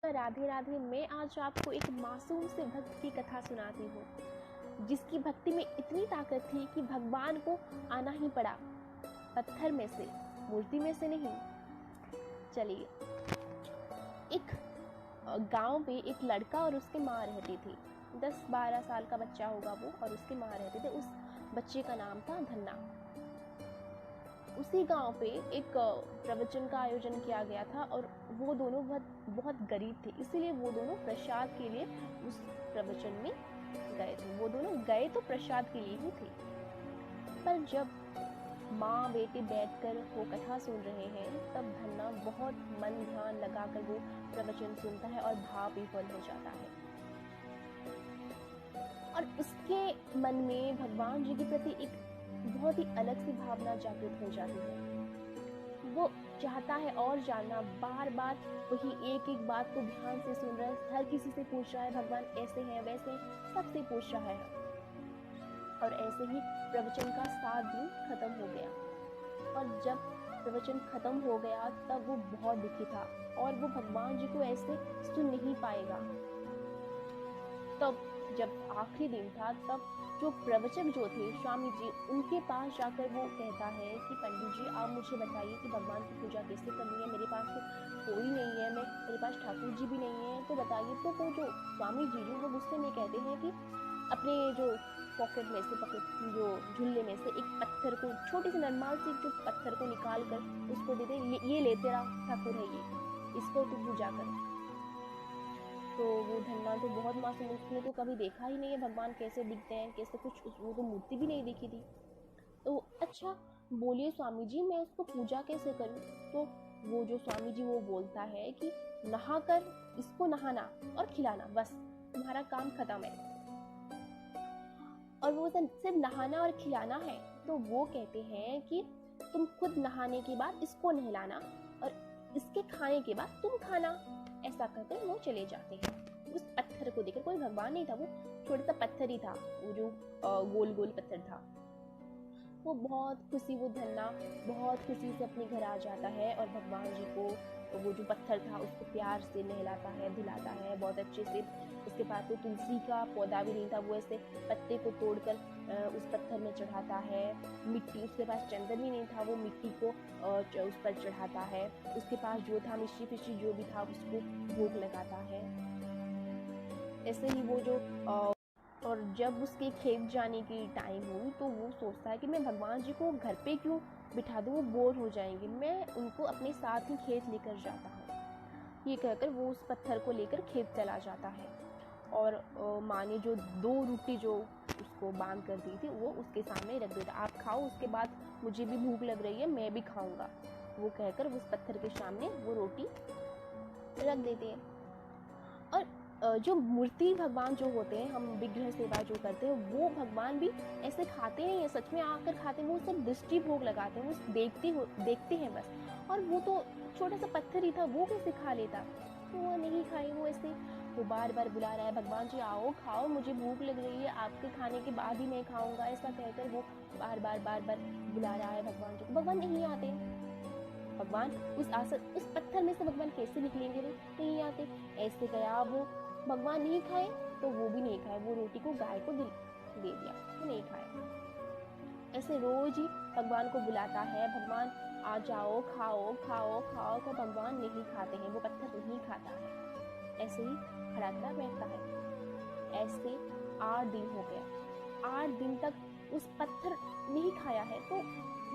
नमस्कार, राधे राधे। मैं आज आपको एक मासूम से भक्त की कथा सुनाती हूँ, जिसकी भक्ति में इतनी ताकत थी कि भगवान को आना ही पड़ा, पत्थर में से, मूर्ति में से नहीं। चलिए, एक गांव में एक लड़का और उसकी माँ रहती थी। 10-12 साल का बच्चा होगा वो, और उसकी माँ रहते थे। उस बच्चे का नाम था धन्ना। उसी गांव पे एक प्रवचन का आयोजन किया गया था, और वो दोनों बहुत गरीब थे, इसीलिए वो दोनों प्रसाद के लिए उस प्रवचन में गए थे। वो दोनों गए तो प्रसाद के लिए ही थे। पर जब माँ बेटे बैठकर वो कथा सुन रहे हैं, तब धन्ना बहुत मन ध्यान लगाकर वो प्रवचन सुनता है और भाव विफल हो जाता है। और उसके मन में भगवान जी के प्रति एक बहुत ही अलग सी भावना जागृत हो जाती है। वो चाहता है और जानना, बार बार वही एक एक बात को ध्यान से सुन रहा है, हर किसी से पूछ रहा है, भगवान ऐसे हैं वैसे हैं, सबसे पूछ रहा है। और ऐसे ही प्रवचन का 7 दिन खत्म हो गया, और जब प्रवचन खत्म हो गया तब वो बहुत दुखी था, और वो भगवान जी को ऐसे सुन नहीं पाएगा। तब जब आखिरी दिन था, तब जो प्रवचक जो थे स्वामी जी, उनके पास जाकर वो कहता है कि पंडित जी, आप मुझे बताइए कि भगवान की पूजा कैसे करनी है। मेरे पास तो कोई नहीं है, मेरे पास ठाकुर जी भी नहीं है, तो बताइए। तो वो जो स्वामी जी वो गुस्से में कहते हैं कि अपने जो पॉकेट में से, जो झुल्ले में से एक पत्थर को, छोटी सी नॉर्मल सी जो पत्थर को निकाल कर उसको दे दे, ये ले तेरा ठाकुर है, ये इसको तू पूजा कर। तो वो धन्ना तो बहुत मासूम, उसने तो कभी देखा ही नहीं है भगवान कैसे दिखते हैं, कैसे कुछ, वो तो मूर्ति भी नहीं देखी थी। तो अच्छा बोलिए स्वामी जी, मैं उसको पूजा कैसे करूं? तो वो जो स्वामी जी वो बोलता है कि नहा कर इसको नहाना और खिलाना, बस तुम्हारा काम खत्म है। और वो सिर्फ नहाना और खिलाना है। तो वो कहते हैं कि तुम खुद नहाने के बाद इसको नहलाना, और इसके खाने के बाद तुम खाना। ऐसा कहकर वो चले जाते हैं। उस पत्थर को देखकर, कोई भगवान नहीं था, वो छोटा सा पत्थर ही था, वो जो गोल गोल पत्थर था। वो धन्ना बहुत खुशी से अपने घर आ जाता है, और भगवान जी को वो जो पत्थर था उसको प्यार से नहलाता है, धुलाता है बहुत अच्छे से। उसके पास तो तुलसी का पौधा भी नहीं था, वो ऐसे पत्ते को तोड़कर उस पत्थर में चढ़ाता है। मिट्टी, उसके पास चंदन भी नहीं था, वो मिट्टी को उस पर चढ़ाता है। उसके पास जो था मिश्री फिश्री जो भी था उसको भोग लगाता है। ऐसे ही वो जो और जब उसके खेत जाने की टाइम हुई, तो वो सोचता है कि मैं भगवान जी को घर पे क्यों बिठा दूँ, वो बोर हो जाएंगे, मैं उनको अपने साथ ही खेत लेकर जाता हूँ। ये कहकर वो उस पत्थर को लेकर खेत चला जाता है, और माँ ने जो 2 रोटी जो उसको बांध कर दी थी वो उसके सामने रख देता, आप खाओ, उसके बाद मुझे भी भूख लग रही है, मैं भी खाऊंगा। वो कहकर उस पत्थर के सामने वो रोटी रख देते हैं। और जो मूर्ति भगवान जो होते हैं, हम विग्रह सेवा जो करते हैं, वो भगवान भी ऐसे खाते नहीं है, सच में आकर खाते हैं। वो सब दृष्टि भोग लगाते हैं, वो देखते हैं बस। और वो तो छोटा सा पत्थर ही था, वो कैसे खा लेता? तो वो नहीं खाए, वो ऐसे वो बार बार बुला रहा है, भगवान जी आओ खाओ, मुझे भूख लग रही है, आपके खाने के बाद ही मैं खाऊंगा। ऐसा कहकर वो बार बार बुला रहा है भगवान जी को। भगवान नहीं आते। भगवान उस पत्थर में से भगवान कैसे निकलेंगे? वो नहीं आते। ऐसे गया वो, भगवान नहीं खाए तो वो भी नहीं खाए, वो रोटी को गाय को दे दिया, वो नहीं खाए। ऐसे रोज ही भगवान को बुलाता है, भगवान आ जाओ, खाओ खाओ खाओ, तो भगवान नहीं खाते हैं, वो पत्थर नहीं खाता है, ऐसे ही खड़ा खड़ा बैठता है। ऐसे 8 दिन हो गया, 8 दिन तक उस पत्थर नहीं खाया है, तो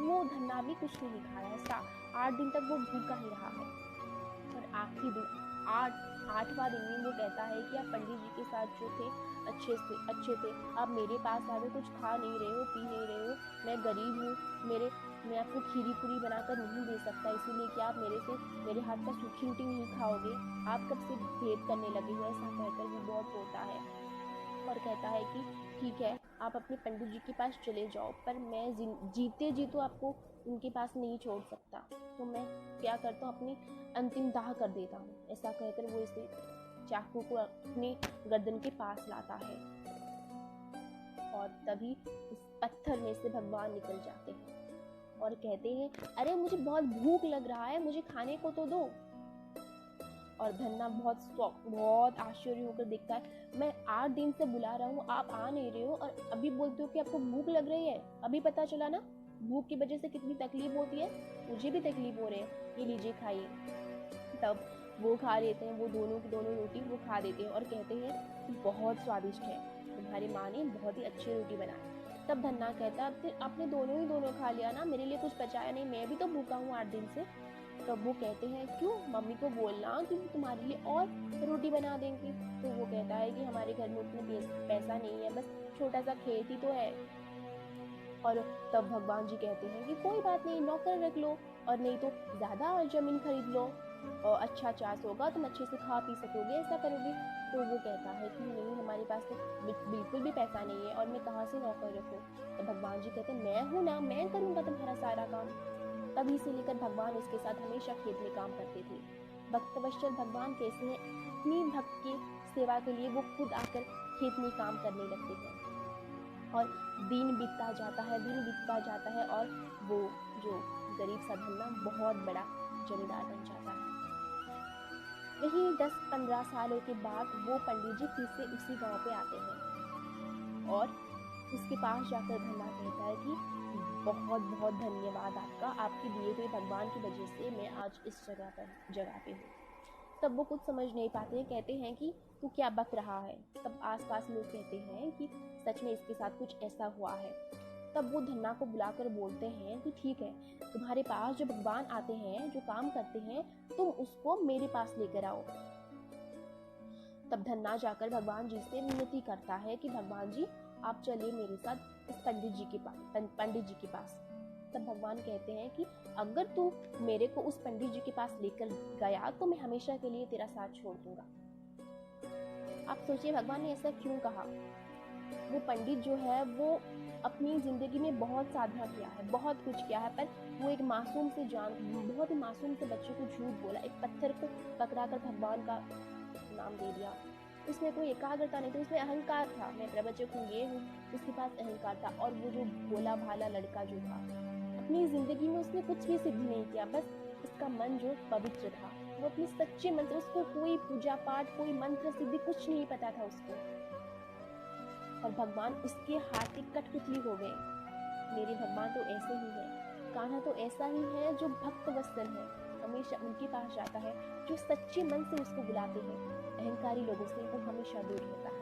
वो धन्ना भी कुछ नहीं खाया है। 8 दिन तक वो भूखा ही रहा है। और आखिरी दिन 8वां दिन में वो कहता है कि आप पंडित जी के साथ जो थे अच्छे थे, आप मेरे पास आके कुछ खा नहीं रहे हो, पी नहीं रहे हो, मैं गरीब हूँ, मैं आपको खीरी पूरी बनाकर नहीं दे सकता, इसीलिए कि आप मेरे हाथ का सूखी रोटी नहीं खाओगे, आप कब से भेद करने लगे हो। ऐसा कहकर वो बहुत रोता है, और कहता है कि ठीक है, आप अपने पंडित जी के पास चले जाओ, पर मैं जीते जी तो आपको उनके पास नहीं छोड़ सकता, तो मैं क्या करता हूँ, अपनी अंतिम दाह कर देता हूँ। ऐसा कहकर वो इसे चाकू को अपने गर्दन के पास लाता है, और तभी उस पत्थर में से भगवान निकल जाते हैं और कहते हैं, अरे मुझे बहुत भूख लग रहा है, मुझे खाने को तो दो। और धन्ना बहुत आश्चर्य होकर देखता है, मैं 8 दिन से बुला रहा हूँ, आप आ नहीं रहे हो और अभी बोलते हो कि आपको भूख लग रही है। अभी पता चला ना भूख की वजह से कितनी तकलीफ होती है, मुझे भी तकलीफ हो रही है, ये लीजिए खाइए। तब वो खा लेते हैं, वो दोनों की दोनों रोटी वो खा देते हैं और कहते हैं कि बहुत स्वादिष्ट है, तुम्हारी माँ ने बहुत ही अच्छी रोटी बनाई। तब धन्ना कहता फिर आपने दोनों खा लिया ना, मेरे लिए कुछ बचाया नहीं, मैं भी तो भूखा हूँ 8 दिन से। तब वो कहते हैं क्यों, मम्मी को बोलना कि तुम्हारे लिए और रोटी बना देंगे। तो वो कहता है कि हमारे घर में उतने पैसा नहीं है, बस छोटा सा खेत ही तो है। और तब भगवान जी कहते हैं कि कोई बात नहीं, नौकर रख लो और नहीं तो ज़्यादा जमीन खरीद लो और अच्छा चास होगा, तुम अच्छे से खा पी सकोगे, ऐसा करोगे। तो वो कहता है कि नहीं, हमारे पास तो बिल्कुल भी पैसा नहीं है और मैं कहाँ से नौकर रखूँ। तो भगवान जी कहते हैं मैं हूँ ना, मैं करूँगा तुम्हारा सारा काम। तभी से लेकर भगवान उसके साथ हमेशा खेत में काम करते थे। भक्तवत्सल भगवान कैसे हैं, अपनी भक्त की सेवा के लिए वो खुद आकर खेत में काम करने लगते हैं और दिन बीतता जाता है और वो जो गरीब सा धन्ना बहुत बड़ा जमींदार बन जाता है। वही 10-15 सालों के बाद वो पंडित जी फिर से उसी गांव पे आते हैं और उसके पास जाकर धन्ना कहता है कि बहुत बहुत धन्यवाद आपका, आपके दिए हुए भगवान की वजह से मैं आज इस जगह पे हूँ। तब वो कुछ समझ नहीं पाते हैं, कहते हैं कि तू क्या बक रहा है। तब आसपास लोग कहते हैं कि सच में इसके साथ कुछ ऐसा हुआ है। तब वो धन्ना को बुलाकर बोलते हैं कि ठीक है, तुम्हारे पास जो भगवान आते हैं, जो काम करते हैं, तुम उसको मेरे पास लेकर आओ। तब धन्ना जाकर भगवान जी से विनती करता है कि भगवान जी आप चलिए मेरे साथ इस पंडित जी के पास। तब भगवान कहते हैं कि अगर तू मेरे को उस पंडित जी के पास लेकर गया तो मैं हमेशा के लिए तेरा साथ छोड़ दूंगा। आप सोचिए भगवान ने ऐसा क्यों कहा। वो पंडित जो है वो अपनी जिंदगी में बहुत साधना किया है, बहुत कुछ किया है, पर वो एक बहुत ही मासूम से बच्चे को झूठ बोला, एक पत्थर को पकड़ा कर भगवान का नाम दे दिया। उसमें कोई एकाग्रता नहीं थी, उसमें अहंकार था, मैं प्रवचक हूँ, ये हूँ, उसके पास अहंकार था। और वो जो भोला भाला लड़का जो था, अपनी जिंदगी में उसने कुछ भी सिद्ध नहीं किया, बस उसका मन जो पवित्र था, वो अपने सच्चे मन से, उसको कोई पूजा पाठ, कोई मंत्र सिद्धि कुछ नहीं पता था उसको, और भगवान उसके हाथ की कठपुतली हो गए। मेरे भगवान तो ऐसे ही है, कान्हा तो ऐसा ही है जो भक्त वत्सल है, हमेशा उनके पास जाता है, जो सच्चे मन से उसको बुलाते हैं, अहंकारी लोगों से वो हमेशा दूर रहता है।